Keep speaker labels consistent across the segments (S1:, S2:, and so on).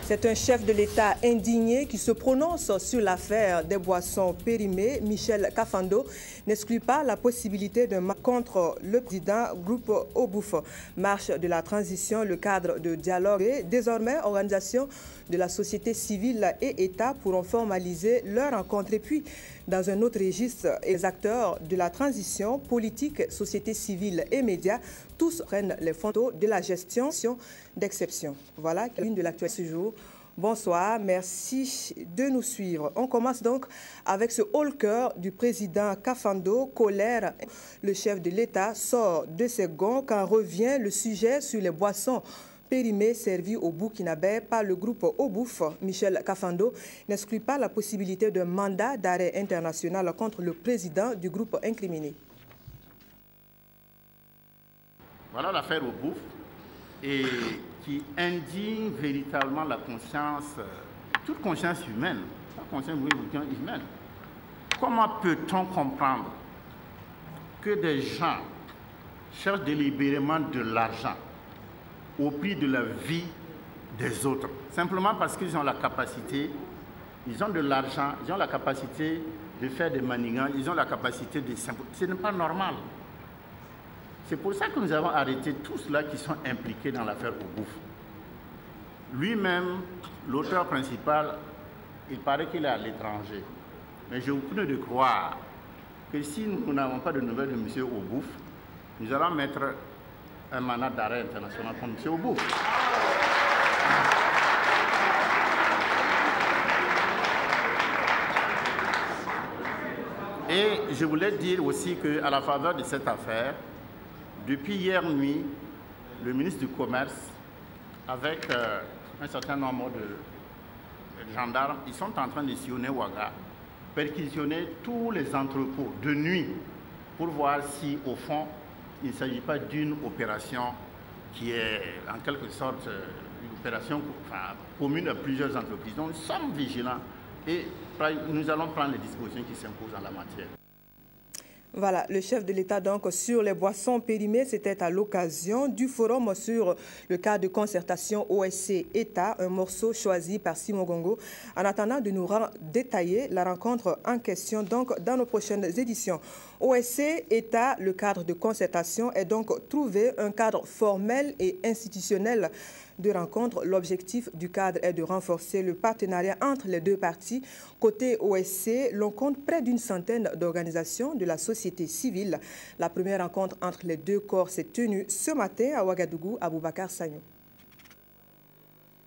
S1: C'est un chef de l'État indigné qui se prononce sur l'affaire des boissons périmées. Michel Kafando n'exclut pas la possibilité de marche contre le président groupe Obouf. Marche de la transition, le cadre de dialogue et désormais organisation de la société civile et État pourront formaliser leur rencontre. Et puis, dans un autre registre, les acteurs de la transition, politique, société civile et médias, tous prennent les photos de la gestion d'exception. Voilà l'une de l'actualité ce jour. Bonsoir, merci de nous suivre. On commence donc avec ce haut-le-cœur du président Kafando. Colère, le chef de l'État sort de ses gonds quand revient le sujet sur les boissons périmées servies au Burkinabé par le groupe Obouf. Michel Kafando n'exclut pas la possibilité d'un mandat d'arrêt international contre le président du groupe incriminé.
S2: Voilà l'affaire Obouf et qui indigne véritablement la conscience, toute conscience humaine, la conscience humaine. Comment peut-on comprendre que des gens cherchent délibérément de l'argent au prix de la vie des autres, simplement parce qu'ils ont la capacité, ils ont de l'argent, ils ont la capacité de faire des manigances, ils ont la capacité de... Ce n'est pas normal. C'est pour ça que nous avons arrêté tous ceux-là qui sont impliqués dans l'affaire Obouf. Lui-même, l'auteur principal, il paraît qu'il est à l'étranger. Mais je vous prie de croire que si nous n'avons pas de nouvelles de M. Obouf, nous allons mettre un mandat d'arrêt international contre M. Obouf. Et je voulais dire aussi qu'à la faveur de cette affaire, depuis hier nuit, le ministre du Commerce, avec un certain nombre de gendarmes, ils sont en train de sillonner Ouaga, perquisitionner tous les entrepôts de nuit pour voir si, au fond, il ne s'agit pas d'une opération qui est en quelque sorte une opération commune à plusieurs entreprises. Donc nous sommes vigilants et nous allons prendre les dispositions qui s'imposent en la matière.
S1: Voilà, le chef de l'État donc sur les boissons périmées, c'était à l'occasion du forum sur le cas de concertation OSC-État, un morceau choisi par Simon Gongo. En attendant de nous détailler la rencontre en question donc dans nos prochaines éditions. OSC-État, le cadre de concertation est donc trouvé un cadre formel et institutionnel de rencontre. L'objectif du cadre est de renforcer le partenariat entre les deux parties. Côté OSC, l'on compte près d'une centaine d'organisations de la société civile. La première rencontre entre les deux corps s'est tenue ce matin à Ouagadougou, à Boubacar Sagnou.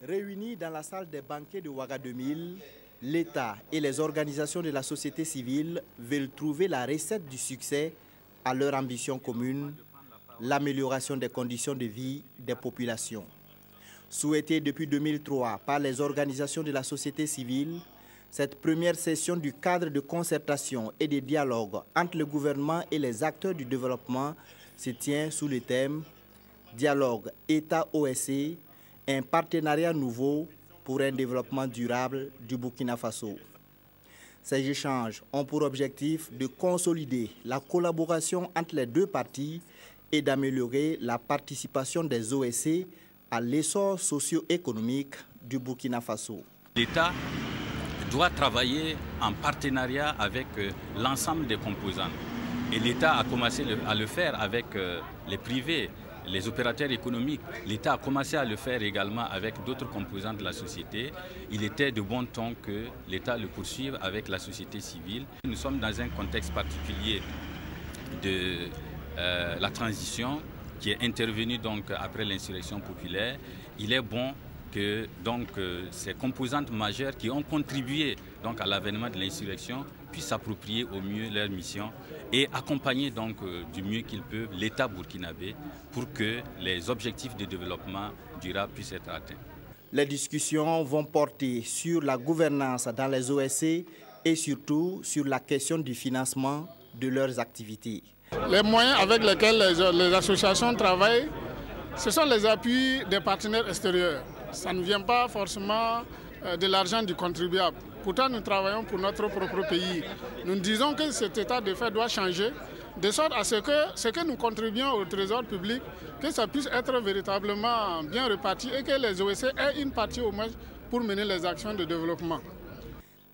S3: Réunis dans la salle des banquets de Ouaga 2000, l'État et les organisations de la société civile veulent trouver la recette du succès à leur ambition commune, l'amélioration des conditions de vie des populations. Souhaitée depuis 2003 par les organisations de la société civile, cette première session du cadre de concertation et de dialogue entre le gouvernement et les acteurs du développement se tient sous le thème « Dialogue État-OSC, un partenariat nouveau pour un développement durable du Burkina Faso ». Ces échanges ont pour objectif de consolider la collaboration entre les deux parties et d'améliorer la participation des OSC à l'essor socio-économique du Burkina Faso.
S4: L'État doit travailler en partenariat avec l'ensemble des composants. Et l'État a commencé à le faire avec les privés, les opérateurs économiques. L'État a commencé à le faire également avec d'autres composants de la société. Il était de bon ton que l'État le poursuive avec la société civile. Nous sommes dans un contexte particulier de la transition qui est intervenu donc après l'insurrection populaire. Il est bon que donc ces composantes majeures qui ont contribué donc à l'avènement de l'insurrection puissent s'approprier au mieux leur mission et accompagner donc du mieux qu'ils peuvent l'État burkinabé pour que les objectifs de développement durable puissent être atteints.
S3: Les discussions vont porter sur la gouvernance dans les OSC et surtout sur la question du financement de leurs activités.
S5: Les moyens avec lesquels les associations travaillent, ce sont les appuis des partenaires extérieurs. Ça ne vient pas forcément de l'argent du contribuable. Pourtant, nous travaillons pour notre propre pays. Nous disons que cet état de fait doit changer, de sorte à ce que nous contribuons au trésor public, que ça puisse être véritablement bien reparti et que les OSC aient une partie au moins pour mener les actions de développement.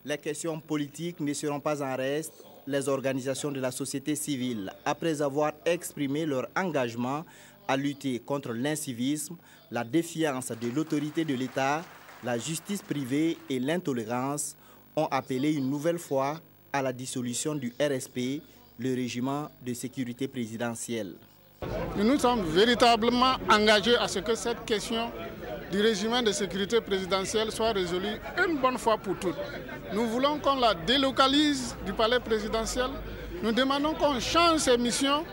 S3: Les questions politiques ne seront pas en reste. Les organisations de la société civile, après avoir exprimé leur engagement à lutter contre l'incivisme, la défiance de l'autorité de l'État, la justice privée et l'intolérance, ont appelé une nouvelle fois à la dissolution du RSP, le régiment de sécurité présidentielle.
S5: Nous nous sommes véritablement engagés à ce que cette question du régiment de sécurité présidentielle soit résolue une bonne fois pour toutes. Nous voulons qu'on la délocalise du palais présidentiel. Nous demandons qu'on change ses missions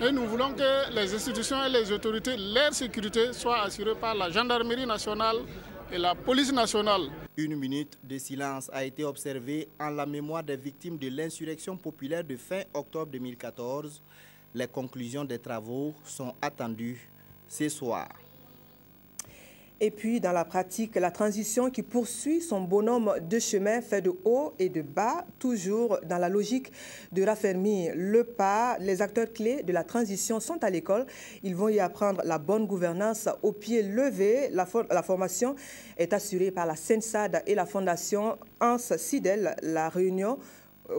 S5: et nous voulons que les institutions et les autorités, leur sécurité soit assurée par la gendarmerie nationale et la police nationale.
S3: Une minute de silence a été observée en la mémoire des victimes de l'insurrection populaire de fin octobre 2014. Les conclusions des travaux sont attendues ce soir.
S1: Et puis, dans la pratique, la transition qui poursuit son bonhomme de chemin fait de haut et de bas, toujours dans la logique de raffermir le pas. Les acteurs clés de la transition sont à l'école. Ils vont y apprendre la bonne gouvernance au pied levé. La formation est assurée par la CENSAD et la Fondation Hans Sidel. La réunion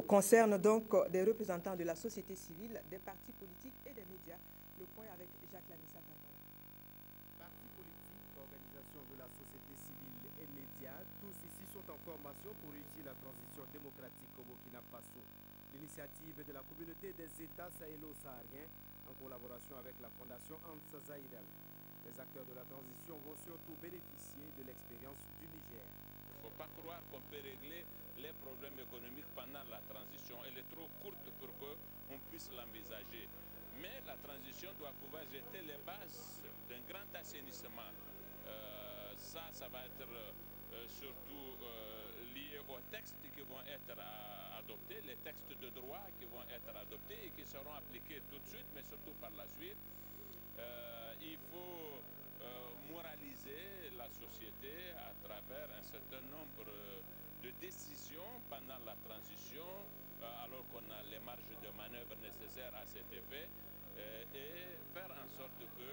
S1: concerne donc des représentants de la société civile, des partis politiques et des médias. Le point avec Jacques Lamissa Karbala.
S3: Partis politiques, organisations de la société civile et médias, tous ici sont en formation pour réussir la transition démocratique au Burkina Faso. L'initiative de la communauté des États sahélo-sahariens en collaboration avec la Fondation Hans Sidel. Les acteurs de la transition vont surtout bénéficier de l'expérience du Niger.
S6: Il ne faut pas croire qu'on peut régler les problèmes économiques pendant la transition. Elle est trop courte pour qu'on puisse l'envisager. Mais la transition doit pouvoir jeter les bases d'un grand assainissement. Ça va être surtout lié aux textes qui vont être adoptés, les textes de droit qui vont être adoptés et qui seront appliqués tout de suite, mais surtout par la suite. Il faut moraliser la société à travers un certain nombre de décisions pendant la transition, alors qu'on a les marges de manœuvre nécessaires à cet effet, et faire en sorte que,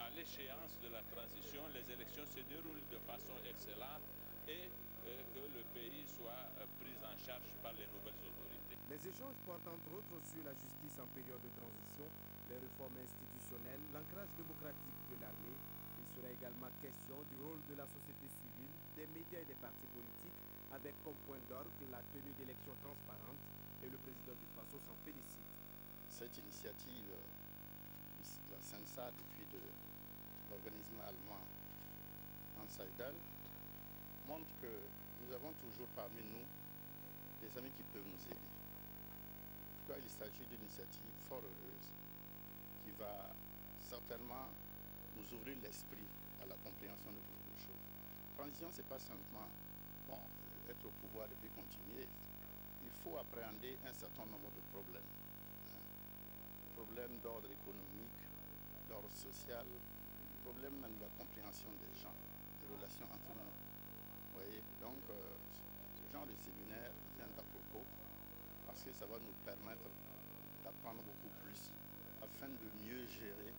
S6: à l'échéance de la transition, les élections se déroulent de façon excellente et que le pays soit pris en charge par les nouvelles autorités.
S3: Les échanges portent entre autres sur la justice en période de transition, les réformes institutionnelles, l'ancrage démocratique de l'armée. Il sera également question du rôle de la société civile, des médias et des partis politiques, avec comme point d'orgue la tenue d'élections transparentes, et le président du Faso s'en félicite.
S2: Cette initiative, la CENSAD et puis de l'organisme allemand Hans Sidel, montre que nous avons toujours parmi nous des amis qui peuvent nous aider. En tout cas, il s'agit d'une initiative fort heureuse qui va certainement nous ouvrir l'esprit à la compréhension de beaucoup de choses. La transition, ce n'est pas simplement être au pouvoir et puis continuer. Il faut appréhender un certain nombre de problèmes. Problèmes d'ordre économique, d'ordre social, problèmes même de la compréhension des gens, des relations entre nous. Vous voyez, donc ce genre de séminaire tient à propos parce que ça va nous permettre d'apprendre beaucoup plus afin de mieux gérer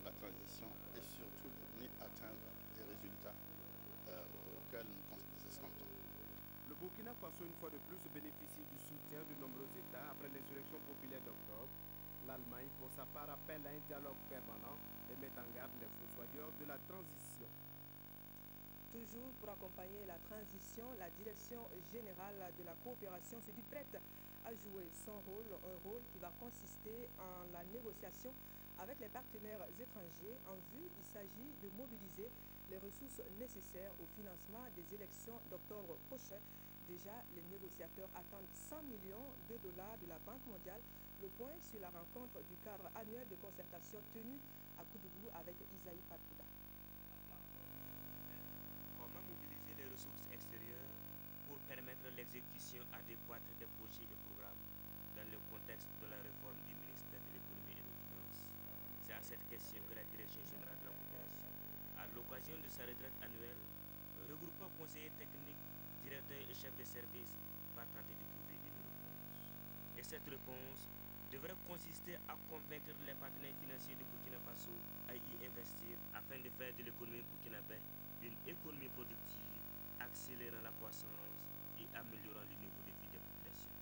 S2: la transition et surtout de venir atteindre les résultats auxquels nous escomptons.
S3: Le Burkina Faso, une fois de plus, bénéficie du soutien de nombreux États après l'insurrection populaire d'octobre. L'Allemagne, pour sa part, appelle à un dialogue permanent et met en garde les fossoyeurs de la transition.
S1: Toujours pour accompagner la transition, la Direction générale de la coopération se dit prête à jouer son rôle, un rôle qui va consister en la négociation avec les partenaires étrangers. En vue, il s'agit de mobiliser les ressources nécessaires au financement des élections d'octobre prochain. Déjà, les négociateurs attendent 100 millions de dollars de la Banque mondiale. Le point sur la rencontre du cadre annuel de concertation tenue à Koudougou avec Isaïe Parkouda.
S7: Comment mobiliser les ressources extérieures pour permettre l'exécution adéquate des projets et programmes dans le contexte de la réforme du ministère de l'économie et des finances? C'est à cette question que la Direction générale de la coopération, à l'occasion de sa retraite annuelle, regroupant conseillers techniques, directeurs et chefs de service, va tenter de trouver une réponse. Et cette réponse devrait consister à convaincre les partenaires financiers de Burkina Faso à y investir afin de faire de l'économie burkinabé une économie productive accélérant la croissance et améliorant le niveau de vie des populations.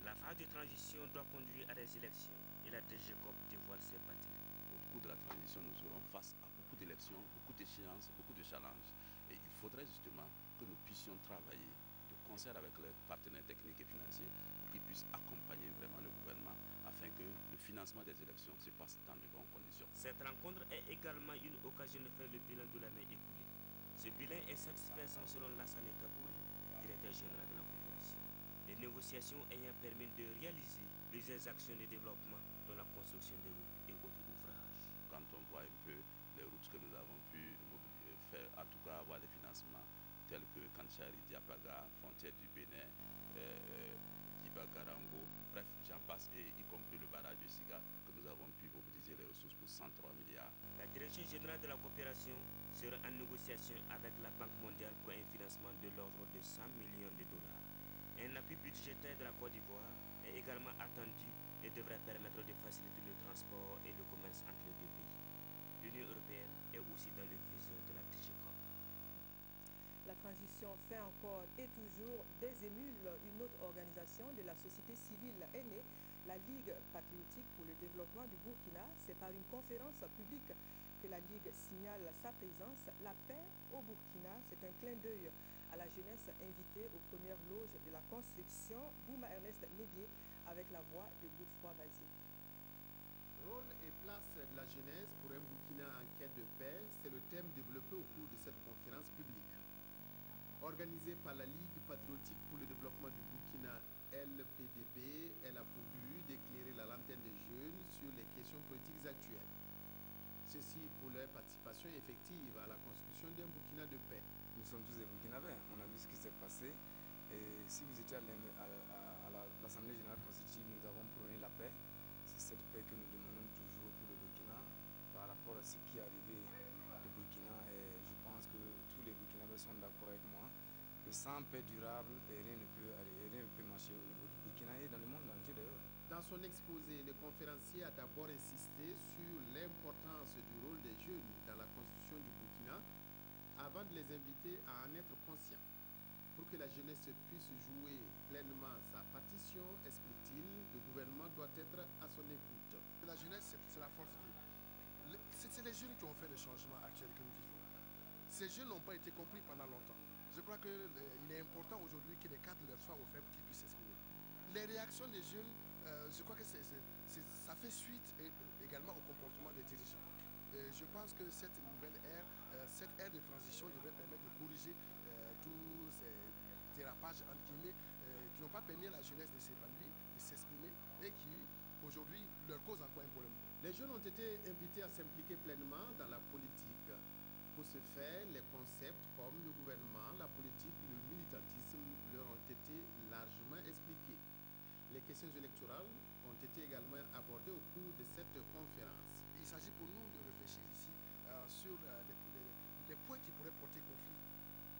S7: La phase de transition doit conduire à des élections et la DGCOP dévoile ses batteries.
S8: Au cours de la transition, nous serons face à beaucoup d'élections, beaucoup d'échéances, beaucoup de challenges. Et il faudrait justement que nous puissions travailler de concert avec les partenaires techniques et financiers pour qu'ils puissent accompagner vraiment le gouvernement afin que le financement des élections se passe dans de bonnes conditions.
S7: Cette rencontre est également une occasion de faire le bilan de l'année écoulée. Ce bilan est satisfaisant selon Lassane Kabouri, directeur général de la coopération. Les négociations ayant permis de réaliser plusieurs actions de développement dans la construction des routes et autres ouvrages.
S8: Quand on voit un peu les routes que nous avons pu faire, en tout cas avoir des financements tels que Kanchari, Diapaga, frontière du Bénin, Diba-Garango, bref, j'en passe, et y compris le barrage de Siga, que nous avons pu mobiliser les ressources pour 103 milliards.
S7: La Direction générale de la coopération sera en négociation avec la Banque mondiale pour un financement de l'ordre de 100 millions de dollars. Un appui budgétaire de la Côte d'Ivoire est également attendu et devrait permettre de faciliter le transport et le commerce entre les deux pays. L'Union européenne est aussi dans le viseur de la DGCOP.
S1: La transition fait encore et toujours des émules. Une autre organisation de la société civile est née, la Ligue patriotique pour le développement du Burkina. C'est par une conférence publique que la Ligue signale sa présence. La paix au Burkina, c'est un clin d'œil à la jeunesse invitée aux premières loges de la construction. Bouma Ernest Nébier avec la voix de Godefroy Bazier.
S9: Rôle et place de la jeunesse pour un Burkina en quête de paix, c'est le thème développé au cours de cette conférence publique. Organisée par la Ligue patriotique pour le développement du Burkina, LPDB, elle a pour but d'éclairer la lanterne des jeunes sur les questions politiques actuelles. Ceci pour leur participation effective à la construction d'un Burkina de paix.
S10: Nous sommes tous des Burkinabés, on a vu ce qui s'est passé. Et si vous étiez à l'Assemblée générale constitutive, nous avons prôné la paix. C'est cette paix que nous demandons toujours pour le Burkina par rapport à ce qui est arrivé au Burkina. Et je pense que tous les Burkinabés sont d'accord avec moi que sans paix durable, rien ne peut marcher au niveau du Burkina et dans le monde entier d'ailleurs.
S9: Dans son exposé, le conférencier a d'abord insisté sur l'importance du rôle des jeunes dans la construction du Burkina avant de les inviter à en être conscients. Pour que la jeunesse puisse jouer pleinement sa partition, explique-t-il, le gouvernement doit être à son écoute.
S11: La jeunesse, c'est la force vive. C'est les jeunes qui ont fait le changement actuel que nous vivons. Ces jeunes n'ont pas été compris pendant longtemps. Je crois qu'il est important aujourd'hui que les cadres leur soient offerts pour qu'ils puissent s'exprimer. Les réactions des jeunes, je crois que ça fait suite également au comportement des dirigeants. Je pense que cette nouvelle ère, cette ère de transition devrait permettre de corriger tous ces dérapages entre guillemets qui n'ont pas permis à la jeunesse de s'épanouir, de s'exprimer et qui aujourd'hui leur causent encore un problème.
S9: Les jeunes ont été invités à s'impliquer pleinement dans la politique. Pour ce faire, les concepts comme le gouvernement, la politique, le militantisme leur ont été largement expliqués. Les questions électorales ont été également abordées au cours de cette conférence.
S11: Il s'agit pour nous de réfléchir ici sur les points qui pourraient porter conflit,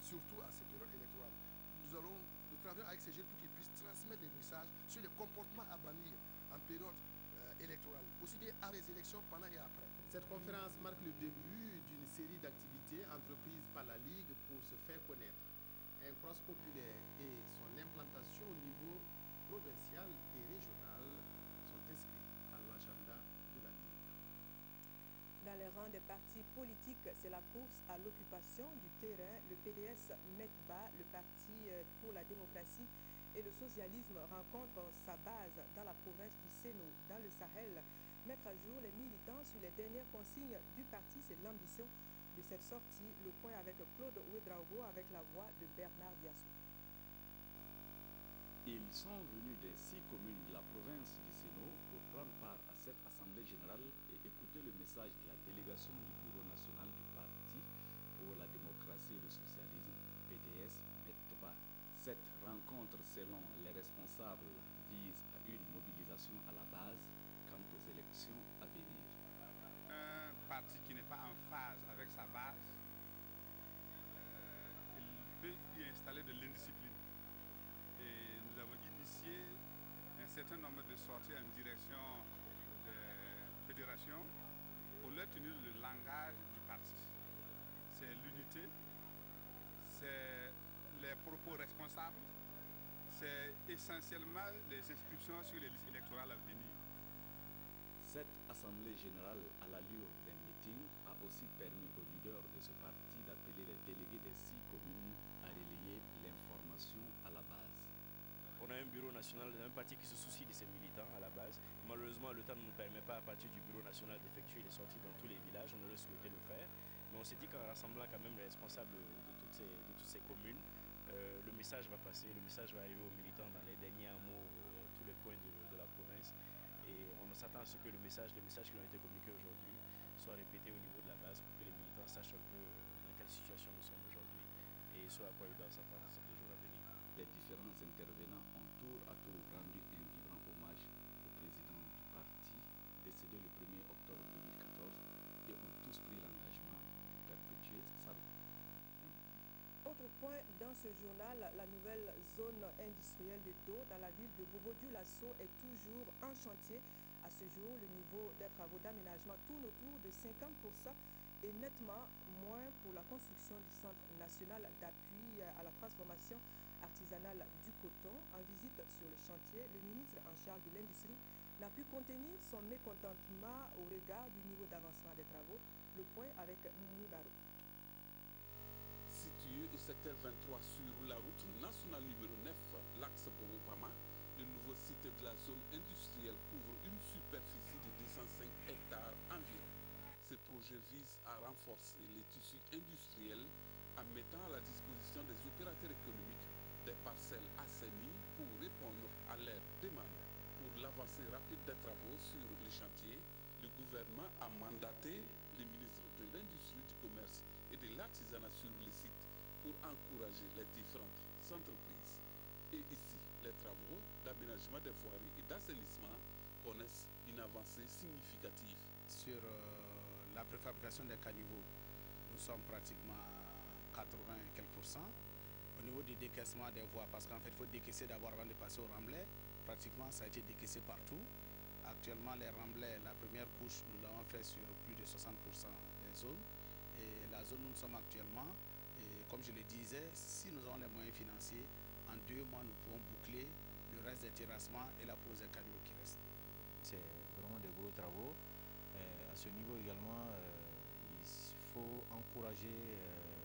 S11: surtout à ces périodes électorales. Nous travaillons avec ces jeunes pour qu'ils puissent transmettre des messages sur les comportements à bannir en période électorale, aussi bien à les élections, pendant et après.
S9: Cette conférence marque le début d'une série d'activités entreprises par la Ligue pour se faire connaître. Un cross populaire et son implantation au niveau provincial et régional sont inscrits à l'agenda de la Ligue.
S1: Dans les rangs des partis politiques, c'est la course à l'occupation du terrain. Le PDS METBA, le Parti pour la démocratie et le socialisme, rencontre sa base dans la province du Sénou, dans le Sahel. Mettre à jour les militants sur les dernières consignes du parti, c'est l'ambition de cette sortie. Le point avec Claude Ouedraogo avec la voix de Bernard Diassou.
S12: Ils sont venus des 6 communes de la province du Sénou pour prendre part à cette assemblée générale et écouter le message de la délégation du bureau national du parti pour la démocratie et le socialisme, PDS METBA. Cette rencontre, selon les responsables, vise à une mobilisation à la base quant aux élections à venir.
S13: Un parti qui n'est pas en phase avec sa base, il peut y installer de l'indiscipline. Et nous avons initié un certain nombre de sorties en direction des fédérations pour leur tenir le langage du parti. C'est l'unité, c'est les propos responsables, c'est essentiellement les inscriptions sur les listes électorales à venir.
S12: Cette assemblée générale à l'allure d'un meeting a aussi permis aux leaders de ce parti d'appeler les délégués des 6 communes à relayer l'information à la base.
S7: On a un bureau national, un parti qui se soucie de ses militants à la base. Malheureusement, le temps ne nous permet pas à partir du bureau national d'effectuer les sorties dans tous les villages. On aurait souhaité le faire. Mais on s'est dit qu'en rassemblant quand même les responsables de toutes ces communes, le message va passer, le message va arriver aux militants dans les derniers hameaux, tous les coins de la province. Et on s'attend à ce que les messages qui ont été communiqués aujourd'hui soient répétés au niveau de la base pour que les militants sachent un peu dans quelle situation nous sommes aujourd'hui et ce à quoi ils doivent s'attendre les jours à venir.
S12: Les différents intervenants ont tour à tour rendu un vibrant hommage au président du parti, décédé le 1er octobre 2014, et ont tous pris l'engagement de perpétuer sa route.
S1: Autre point dans ce journal, la nouvelle zone industrielle de Do dans la ville de Bobo-Dioulasso est toujours en chantier. À ce jour, le niveau des travaux d'aménagement tourne autour de 50% et nettement moins pour la construction du Centre national d'appui à la transformation artisanale du coton. En visite sur le chantier, le ministre en charge de l'industrie n'a pu contenir son mécontentement au regard du niveau d'avancement des travaux. Le point avec Moumouni Barou.
S14: Situé au secteur 23 sur la route nationale numéro 9, l'axe Bobo-Pama, le nouveau site de la zone industrielle couvre une superficie de 205 hectares environ. Ce projet vise à renforcer les tissus industriels en mettant à la disposition des opérateurs économiques des parcelles assainies pour répondre à leurs demandes. Pour l'avancée rapide des travaux sur les chantiers, le gouvernement a mandaté le ministre de l'Industrie, du Commerce et de l'Artisanat sur le site pour encourager les différentes entreprises. Et ici, les travaux d'aménagement des voiries et d'assainissement connaissent une avancée significative.
S15: Sur la préfabrication des caniveaux, nous sommes pratiquement à 80 et quelques pourcents. Au niveau du décaissement des voies, parce qu'en fait, il faut décaisser d'abord avant de passer au remblai. Pratiquement, ça a été décaissé partout. Actuellement, les remblais, la première couche, nous l'avons fait sur plus de 60% des zones. Et la zone où nous sommes actuellement, et comme je le disais, si nous avons les moyens financiers, en 2 mois, nous pouvons boucler le reste des terrassements et la pose des caniveaux qui restent.
S16: C'est vraiment de gros travaux. À ce niveau également, il faut encourager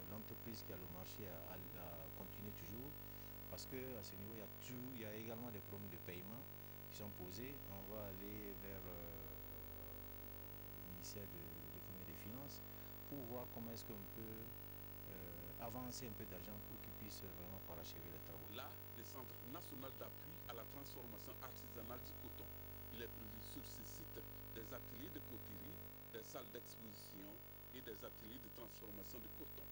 S16: l'entreprise qui a le marché à continuer toujours, parce qu'à ce niveau, il y a également des problèmes de paiement qui sont posés. On va aller vers le ministère de l'Économie et des Finances pour voir comment est-ce qu'on peut avancer un peu d'argent pour qu'ils puissent vraiment parachever les travaux.
S14: Là, le Centre national d'appui à la transformation artisanale du coton. Il est prévu sur ce site des ateliers de poterie, des salles d'exposition et des ateliers de transformation de coton.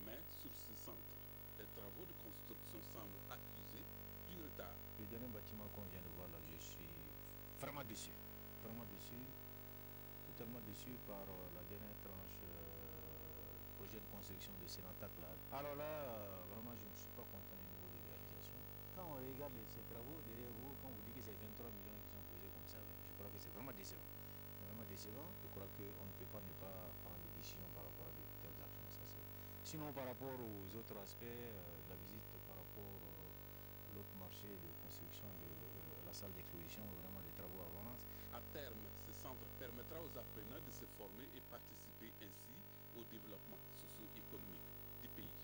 S14: Mais sur ce centre, les travaux de construction semblent accuser du retard.
S16: Le dernier bâtiment qu'on vient de voir là, je suis vraiment déçu. Vraiment déçu. Totalement déçu par la dernière tranche projet de construction de Sénatac là. Alors là, vraiment, je ne suis pas content du niveau de réalisation. Quand on regarde ces travaux derrière vous, quand vous dites que c'est 23 millions qui sont posés comme ça, je crois que c'est vraiment décevant. Vraiment décevant. Je crois qu'on ne peut pas ne pas prendre des décisions par rapport à de telles actions. Ça, sinon, par rapport aux autres aspects, la visite par rapport à l'autre marché de construction de la salle d'exposition, vraiment les travaux avancent.
S14: À terme, ce centre permettra aux apprenants de se former et participer ainsi au développement socio-économique du pays.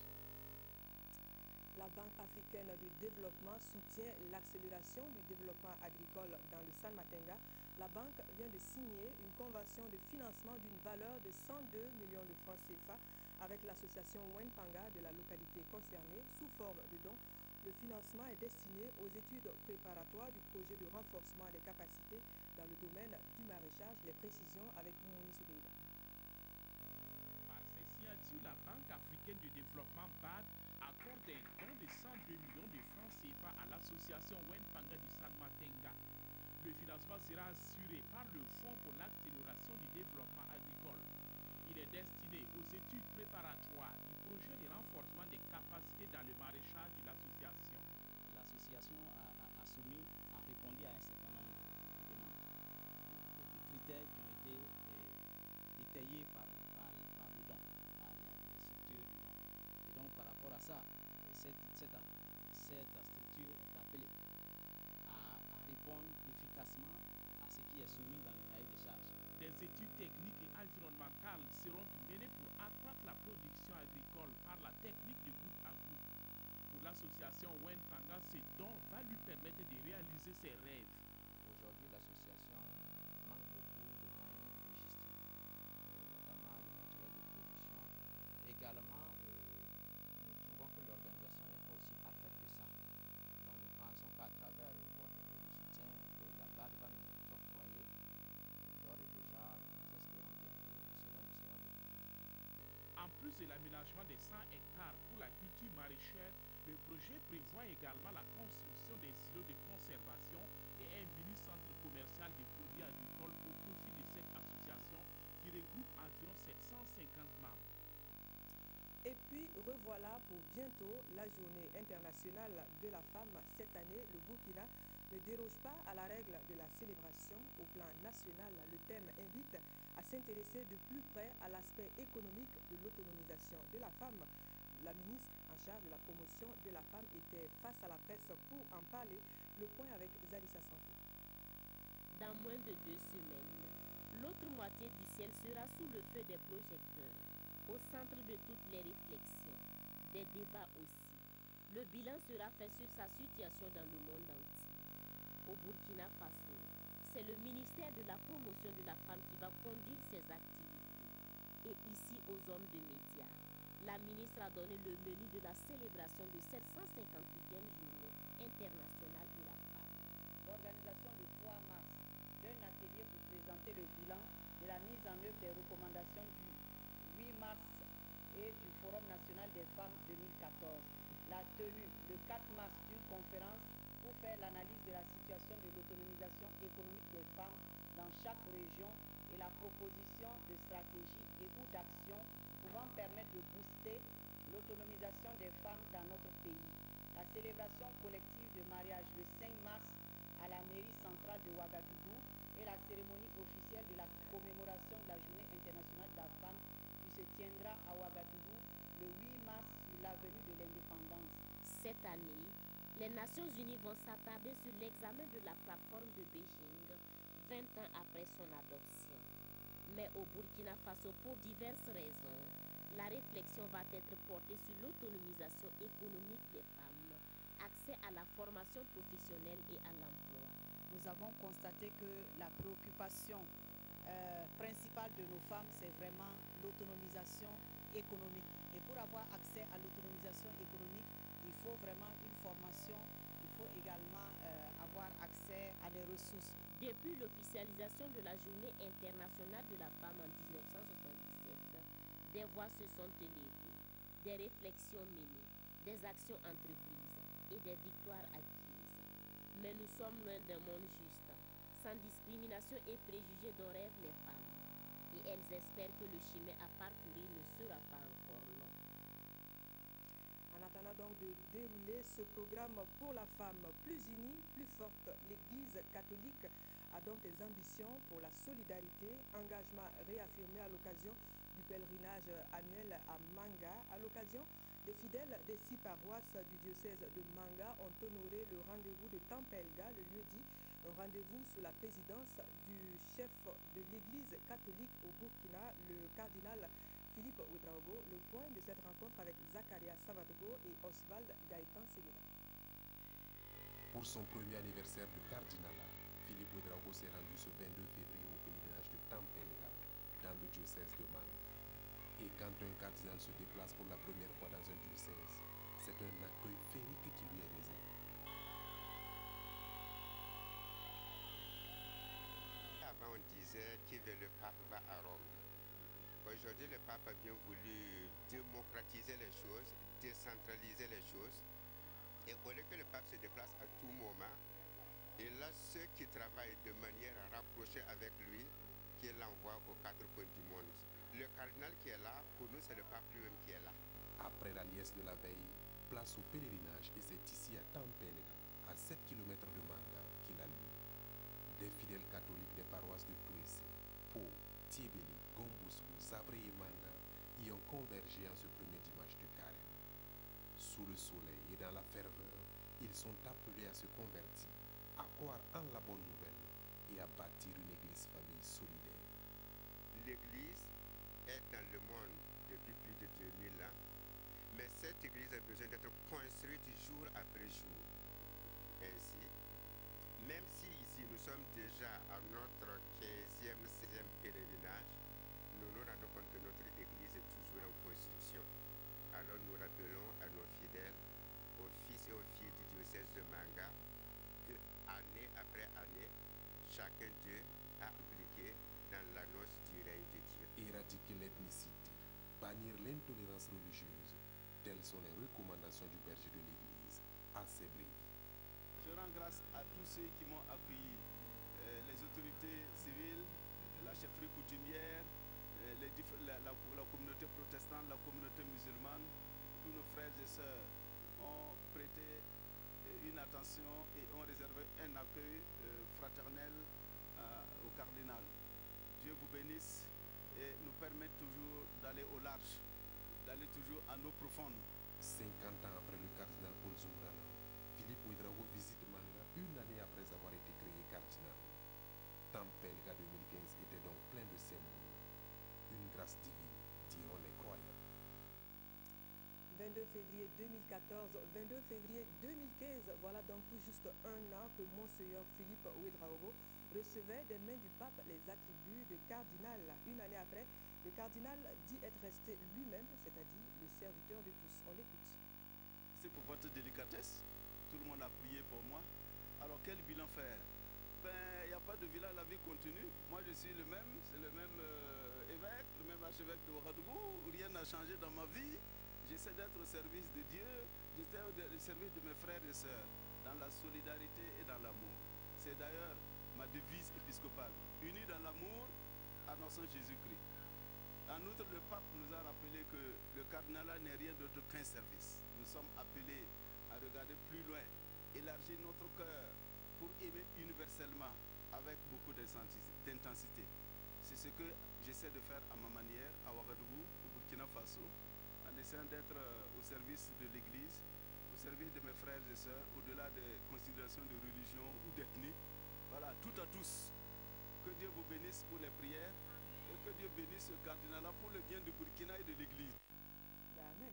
S1: La Banque africaine de développement soutient l'accélération du développement agricole dans le Salmatenga. La banque vient de signer une convention de financement d'une valeur de 102 millions de francs CFA avec l'association Wenpanga de la localité concernée sous forme de dons. Le financement est destiné aux études préparatoires du projet de renforcement des capacités dans le domaine du maraîchage. Les précisions avec Mouni Soubeiba.
S17: Par ces signatures, la Banque africaine de développement BAD accorde un don de 102 millions de francs CFA à l'association Wenpanga du Salmatenga. Le financement sera assuré par le Fonds pour l'accélération du développement agricole. Il est destiné aux études préparatoires du projet de renforcement des capacités dans le maraîchage de l'association.
S18: L'association a soumis, a répondu à un certain nombre de demandes, de critères qui ont été étayés par le don, par les structures du don. Et donc par rapport à ça, structure est appelée à répondre efficacement à ce qui est soumis dans le cahier des charges.
S17: Des études techniques et environnementales seront menées pour accroître la production agricole par la technique de goutte à goutte. Pour l'association Wenpanga, ce don va lui permettre de réaliser ses rêves.
S16: Aujourd'hui, l'association manque beaucoup de moyens logistiques, notamment le matériel de production. Également, nous trouvons que l'organisation n'est pas aussi parfaite que ça. Donc nous pensons qu'à travers le soutien que la BAD va nous octroyer, d'ores et déjà, nous espérons bien que cela nous sera beaucoup bénéfique.
S17: En plus de l'aménagement des 100 hectares pour la culture maraîchère, le projet prévoit également la construction des silos de conservation et un mini-centre commercial de produits agricoles au profit de cette association qui regroupe environ 750 membres.
S1: Et puis revoilà pour bientôt la journée internationale de la femme. Cette année, le Burkina ne déroge pas à la règle de la célébration au plan national. Le thème invite à s'intéresser de plus près à l'aspect économique de l'autonomisation de la femme. La ministre en charge de la promotion de la femme était face à la presse pour en parler. Le point avec Zalissa Sanko.
S19: Dans moins de 2 semaines, l'autre moitié du ciel sera sous le feu des projecteurs, au centre de toutes les réflexions, des débats aussi. Le bilan sera fait sur sa situation dans le monde entier. Au Burkina Faso, c'est le ministère de la promotion de la femme qui va conduire ses activités. Et ici, aux hommes de médias, la ministre a donné le menu de la célébration de cette 158e journée internationale de la femme.
S20: L'organisation le 3 mars d'un atelier pour présenter le bilan de la mise en œuvre des recommandations du 8 mars et du Forum national des femmes 2014. La tenue le 4 mars d'une conférence pour faire l'analyse de la situation de l'autonomisation économique des femmes dans chaque région et la proposition de stratégies et ou d'actions pouvant permettre de booster l'autonomisation des femmes dans notre pays. La célébration collective de mariage le 5 mars à la mairie centrale de Ouagadougou et la cérémonie officielle de la commémoration de la Journée internationale de la femme qui se tiendra à Ouagadougou le 8 mars sur l'avenue de l'Indépendance.
S19: Cette année, les Nations Unies vont s'attarder sur l'examen de la plateforme de Beijing 20 ans après son adoption. Mais au Burkina Faso, pour diverses raisons, la réflexion va être portée sur l'autonomisation économique des femmes, accès à la formation professionnelle et à l'emploi.
S20: Nous avons constaté que la préoccupation principale de nos femmes, c'est vraiment l'autonomisation économique. Et pour avoir accès à l'autonomisation économique, il faut vraiment une formation, il faut également avoir accès à des ressources.
S19: Depuis l'officialisation de la Journée internationale de la femme en 1977, des voix se sont élevées, des réflexions menées, des actions entreprises et des victoires acquises. Mais nous sommes loin d'un monde juste, sans discrimination et préjugés dont rêvent les femmes. Et elles espèrent que le chemin à parcourir ne sera pas encore long.
S1: En attendant donc de dérouler ce programme pour la femme plus unie, plus forte, l'Église catholique a donc des ambitions pour la solidarité, engagement réaffirmé à l'occasion du pèlerinage annuel à Manga. À l'occasion, les fidèles des 6 paroisses du diocèse de Manga ont honoré le rendez-vous de Tampelga le jeudi, un rendez-vous sous la présidence du chef de l'Église catholique au Burkina, le cardinal Philippe Ouedraogo. Le point de cette rencontre avec Zakaria Savadogo et Oswald Gaëtan Segueda.
S21: Pour son premier anniversaire de cardinalat, Philippe Ouedraogo s'est rendu ce 22 février au pèlerinage de Tampelga, dans le diocèse de Manga. Et quand un cardinal se déplace pour la première fois dans un diocèse, c'est un accueil féerique qui lui est réservé.
S22: Avant, on disait que le pape va à Rome. Aujourd'hui, le pape a bien voulu démocratiser les choses, décentraliser les choses. Et au lieu que le pape se déplace à tout moment, il a ceux qui travaillent de manière rapprochée avec lui, qui l'envoient aux 4 coins du monde. Le cardinal qui est là, pour nous, c'est le pape lui-même qui est là.
S21: Après la liesse de la veille, place au pèlerinage et c'est ici à Tampelga, à 7 km de Manga, qu'il a lieu. Des fidèles catholiques des paroisses de Touessé, Pau, Tiébéli, Gomboussou, Zabré et Manga y ont convergé en ce premier dimanche du carême. sous le soleil et dans la ferveur, ils sont appelés à se convertir, à croire en la bonne nouvelle et à bâtir une église famille solidaire.
S22: L'église est dans le monde depuis plus de 2000 ans, mais cette église a besoin d'être construite jour après jour. Ainsi, même si ici nous sommes déjà à notre 15e, 16e pèlerinage, nous nous rendons compte que notre église est toujours en construction. Alors nous rappelons à nos fidèles, aux fils et aux filles du diocèse de Manga, que année après année, chacun d'eux a impliqué dans l'annonce du règne de Dieu.
S21: Éradiquer l'ethnicité, bannir l'intolérance religieuse, telles sont les recommandations du berger de l'église, à ses brebis.
S4: Je rends grâce à tous ceux qui m'ont accueilli, les autorités civiles, la chefferie coutumière, la communauté protestante, la communauté musulmane. Tous nos frères et sœurs ont prêté une attention et ont réservé un accueil fraternel au cardinal. Dieu vous bénisse et nous permette toujours d'aller au large, d'aller toujours à l'eau profonde.
S21: 50 ans après le cardinal Paul Zumbrana, Philippe Ouédraogo visite Manga une année après avoir été créé cardinal. Tampelga 2015 était donc plein de symboles. Une grâce divine, diront les croyants.
S1: 22 février 2014, 22 février 2015, voilà donc tout juste un an que Monseigneur Philippe Ouédraogo recevait des mains du pape les attributs de cardinal. Une année après, le cardinal dit être resté lui-même, c'est-à-dire le serviteur de tous. On l'écoute.
S4: C'est pour votre délicatesse. Tout le monde a prié pour moi. Alors quel bilan faire? Il n'y a pas de bilan, la vie continue. Moi je suis le même, c'est le même évêque, le même archevêque de Ouagadougou. Rien n'a changé dans ma vie. J'essaie d'être au service de Dieu, j'essaie au service de mes frères et sœurs, dans la solidarité et dans l'amour. C'est d'ailleurs ma devise épiscopale. Unis dans l'amour, annonçons Jésus-Christ. En outre, le pape nous a rappelé que le cardinalat n'est rien d'autre qu'un service. Nous sommes appelés à regarder plus loin, élargir notre cœur pour aimer universellement avec beaucoup d'intensité. C'est ce que j'essaie de faire à ma manière à Ouagadougou, au Burkina Faso, en essayant d'être au service de l'Église, au service de mes frères et sœurs, au-delà des considérations de religion ou d'ethnie. Voilà, tout à tous. Que Dieu vous bénisse pour les prières et que Dieu bénisse ce cardinalat pour le bien du Burkina et de l'Église.
S1: Amen.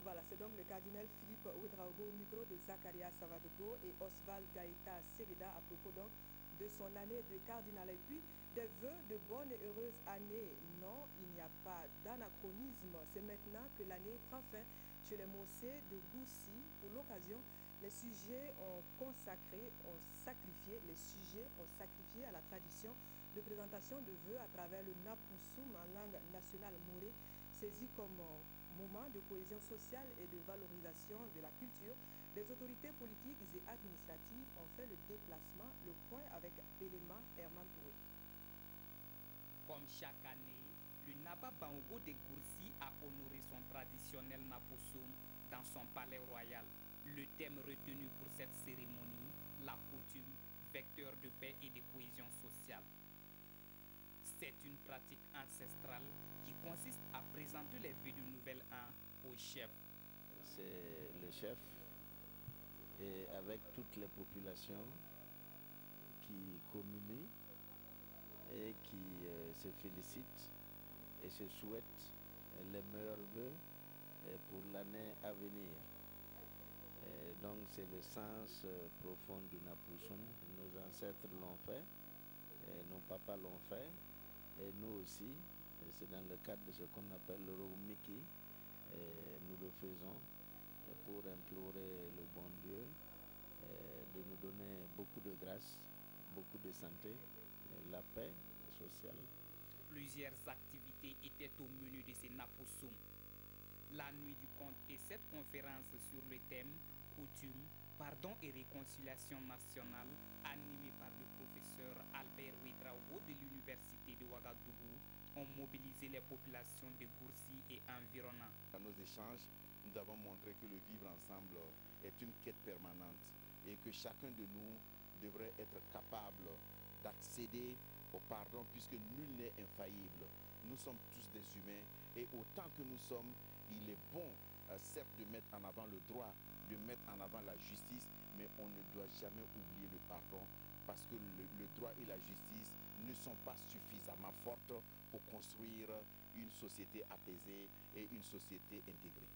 S1: Voilà, c'est donc le cardinal Philippe Ouédraogo au micro de Zakaria Savadogo et Oswald Gaïta Sebeda à propos donc de son année de cardinal. Et puis, des vœux de bonne et heureuse année. Non, il n'y a pas d'anachronisme. C'est maintenant que l'année prend fin chez les Mossé de Goussi. Pour l'occasion, les sujets ont sacrifié à la tradition de présentation de vœux à travers le Napoussoum en langue nationale morée, saisi comme moment de cohésion sociale et de valorisation de la culture. Les autorités politiques et administratives ont fait le déplacement, le point avec Belema Herman Toué.
S5: Comme chaque année, le Naba Bango de Goursi a honoré son traditionnel Napoussoum dans son palais royal. Le thème retenu pour cette cérémonie, la coutume, vecteur de paix et de cohésion sociale. C'est une pratique ancestrale qui consiste à présenter les vœux du nouvel an au chef.
S23: C'est le chef et avec toutes les populations qui communient et qui se félicitent et se souhaitent les meilleurs vœux pour l'année à venir. Et donc c'est le sens profond du Napoussoum. Nos ancêtres l'ont fait, et nos papas l'ont fait, et nous aussi. C'est dans le cadre de ce qu'on appelle le Roumiki. Nous le faisons pour implorer le bon Dieu de nous donner beaucoup de grâce, beaucoup de santé, la paix sociale.
S5: Plusieurs activités étaient au menu de ces Napoussoum. La nuit du conte et cette conférence sur le thème coutume, pardon et réconciliation nationale, animée par le professeur Albert Ouédraogo de l'université de Ouagadougou, ont mobilisé les populations de Goursi et environnants.
S24: Dans nos échanges, nous avons montré que le vivre ensemble est une quête permanente et que chacun de nous devrait être capable d'accéder au pardon puisque nul n'est infaillible. Nous sommes tous des humains et autant que nous sommes, il est bon certes de mettre en avant le droit, de mettre en avant la justice, mais on ne doit jamais oublier le pardon, parce que le droit et la justice ne sont pas suffisamment fortes pour construire une société apaisée et une société intégrée.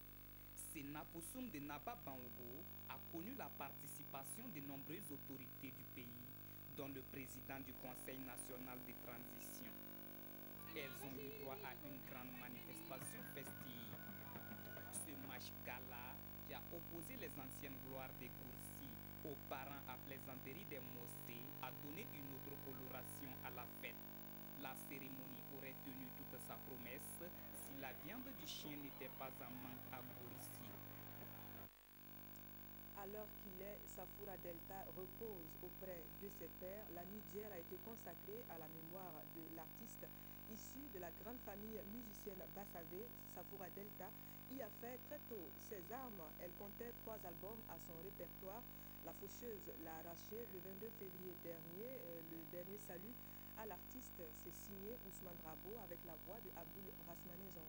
S5: Ce Naposum de Naba Bango a connu la participation de nombreuses autorités du pays, dont le président du Conseil national de transition. Elles ont eu droit à une grande manifestation festive. Ce match gala qui a opposé les anciennes gloires des Goursi aux parents à plaisanterie des Mossé a donné une autre coloration à la fête. La cérémonie aurait tenu toute sa promesse si la viande du chien n'était pas en manque à Goursi.
S1: À l'heure qu'il est, Safoura Delta repose auprès de ses pairs. La nuit d'hier a été consacrée à la mémoire de l'artiste issu de la grande famille musicienne Bassavé. Safoura Delta y a fait très tôt ses armes. Elle comptait 3 albums à son répertoire. La faucheuse l'a arraché le 22 février dernier. Le dernier salut à l'artiste, c'est signé Ousmane Drabo avec la voix de Abdul Rasmane Zongo.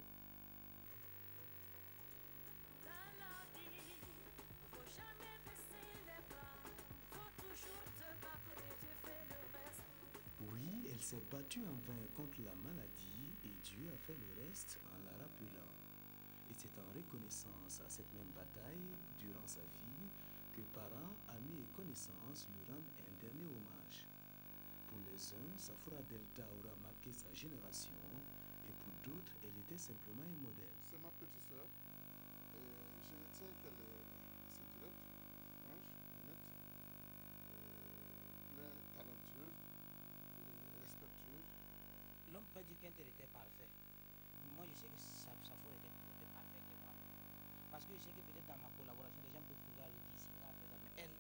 S2: Oui, elle s'est battue en vain contre la maladie et Dieu a fait le reste en la rappelant. Et c'est en reconnaissance à cette même bataille, durant sa vie, que parents, amis et connaissances lui rendent un dernier hommage. Pour les uns, Safoura Delta aura marqué sa génération et pour d'autres, elle était simplement un modèle.
S11: C'est ma petite sœur. Je retiens qu'elle est assez directe, franche, honnête, plein talentueuse, respectueuse.
S18: L'homme peut pas dire qu'un tel était parfait. Moi, je sais que Safoura était parfait que moi. Parce que je sais que peut-être dans ma collaboration, les gens peuvent trouver à le dire ici, là, présent. Mais elle,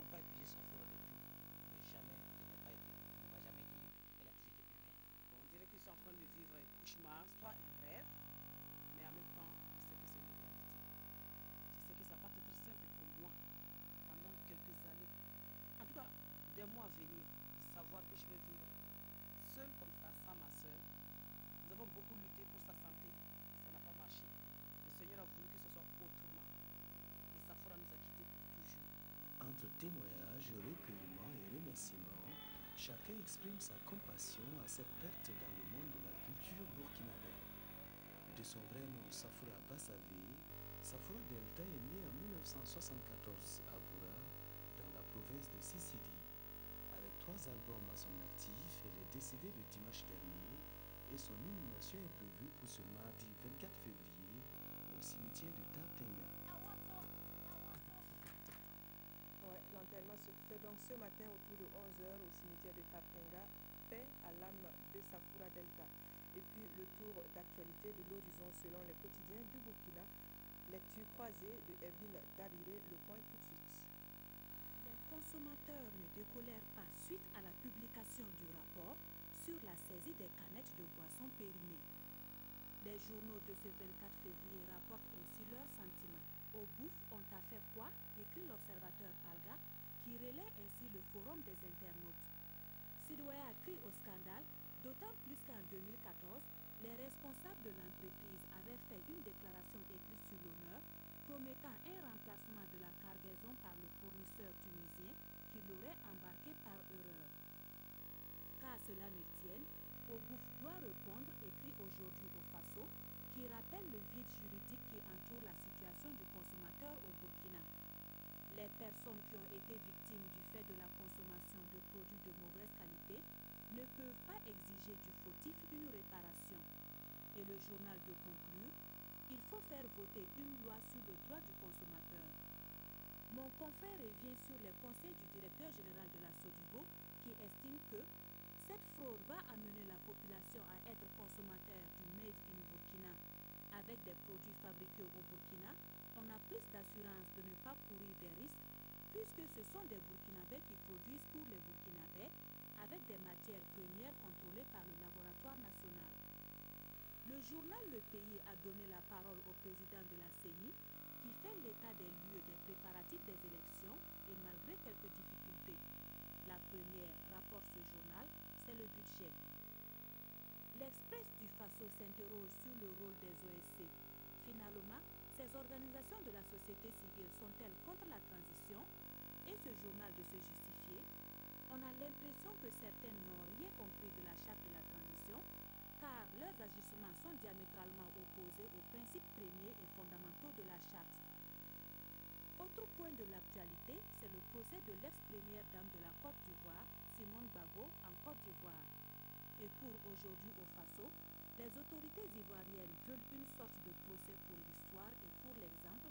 S18: on peut accuser Safoura de tout. Mais jamais, elle n'a pas été, elle n'a jamais été libre. Elle a toujours été humaine.
S3: On dirait qu'ils sont en train de vivre un cauchemar, soit un rêve, mais en même temps, je sais que c'est une réalité. Je sais que ça va pas être simple pour moi pendant quelques années. En tout cas, des mois à venir, de savoir que je vais vivre seule comme ça, sans ma soeur. Nous avons beaucoup lutté pour sa santé, et ça n'a pas marché. Le Seigneur a voulu que ce soit autrement. Et Safoura nous a quittés pour toujours.
S2: Entre témoignages, recueillements et remerciements, chacun exprime sa compassion à cette perte dans le monde de la culture burkinabé. De son vrai nom Safoura Bassavé, Safoura Delta est né en 1974 à Boura, dans la province de Sicily. Avec 3 albums à son actif, elle est décédée le dimanche dernier et son inhumation est prévue pour ce mardi 24 février au cimetière de Taptenga.
S1: Ouais, l'enterrement se fait donc ce matin autour de 11h au cimetière de Taptenga. Paix à l'âme de Safoura Delta. Et puis le tour d'actualité de l'horizon selon les quotidiens du Burkina. Lecture croisée de Evelyne Dabiré, le point tout de suite.
S6: Les consommateurs ne décolèrent pas suite à la publication du rapport sur la saisie des canettes de boissons périmées. Les journaux de ce 24 février rapportent ainsi leurs sentiments. Au bouffe, on t'a fait quoi? Écrit l'observateur Palga, qui relaie ainsi le forum des internautes. Sidoya a crié au scandale, d'autant plus qu'en 2014, les responsables de l'entreprise avaient fait une déclaration écrite sur l'honneur, promettant un remplacement de la cargaison par le fournisseur tunisien qui l'aurait embarqué par erreur. Qu'à cela ne tienne, Obouf doit répondre, écrit aujourd'hui au Faso, qui rappelle le vide juridique qui entoure la situation du consommateur au Burkina. Les personnes qui ont été victimes du fait de la consommation de produits de mauvaise qualité ne peuvent pas exiger du fautif une réparation. Et le journal de conclure, il faut faire voter une loi sur le droit du consommateur. Mon confrère revient sur les conseils du directeur général de la Sodibo qui estime que cette fraude va amener la population à être consommateur du Made in Burkina. Avec des produits fabriqués au Burkina, on a plus d'assurance de ne pas courir des risques puisque ce sont des Burkinabés qui produisent pour les Burkinabés avec des matières premières contrôlées par le laboratoire national. Le journal Le Pays a donné la parole au président de la CENI qui fait l'état des lieux des préparatifs des élections et malgré quelques difficultés. La première, rapporte ce journal, c'est le budget. L'Express du Faso s'interroge sur le rôle des OSC. Finalement, Ces organisations de la société civile sont-elles contre la transition et ce journal de se justifier? On a l'impression que certaines n'ont rien compris de la charte de la transition car leurs agissements sont diamétralement opposés aux principes premiers et fondamentaux de la charte. Autre point de l'actualité, c'est le procès de l'ex-première dame de la Côte d'Ivoire, Simone Gbagbo, en Côte d'Ivoire. Et pour aujourd'hui au Faso, les autorités ivoiriennes veulent une sorte de procès pour l'histoire et pour l'exemple,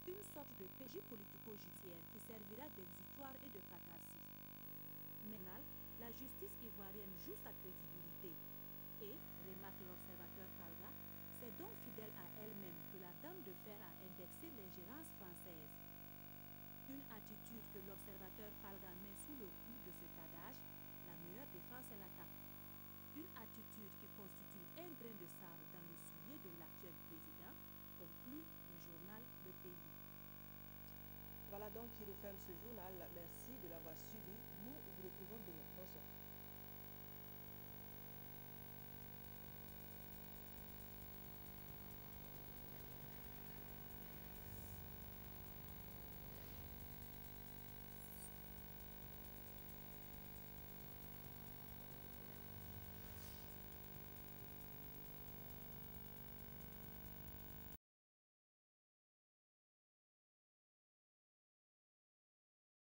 S6: une sorte de PJ politico-judiciaire qui servira d'exutoire et de catharsis. Maintenant, la justice ivoirienne joue sa crédibilité et, remarque l'observateur Kalga, c'est donc fidèle à elle-même que la dame de fer a indexé l'ingérence française. Une attitude que l'observateur Kalga met sous le coup de cet adage, la meilleure défense est l'attaque. Une attitude qui constitue un grain de sable dans le soulier de l'actuel président, conclut le journal Le Pays.
S1: Voilà donc qui referme ce journal. Merci de l'avoir suivi. Nous vous retrouvons demain. Bonsoir.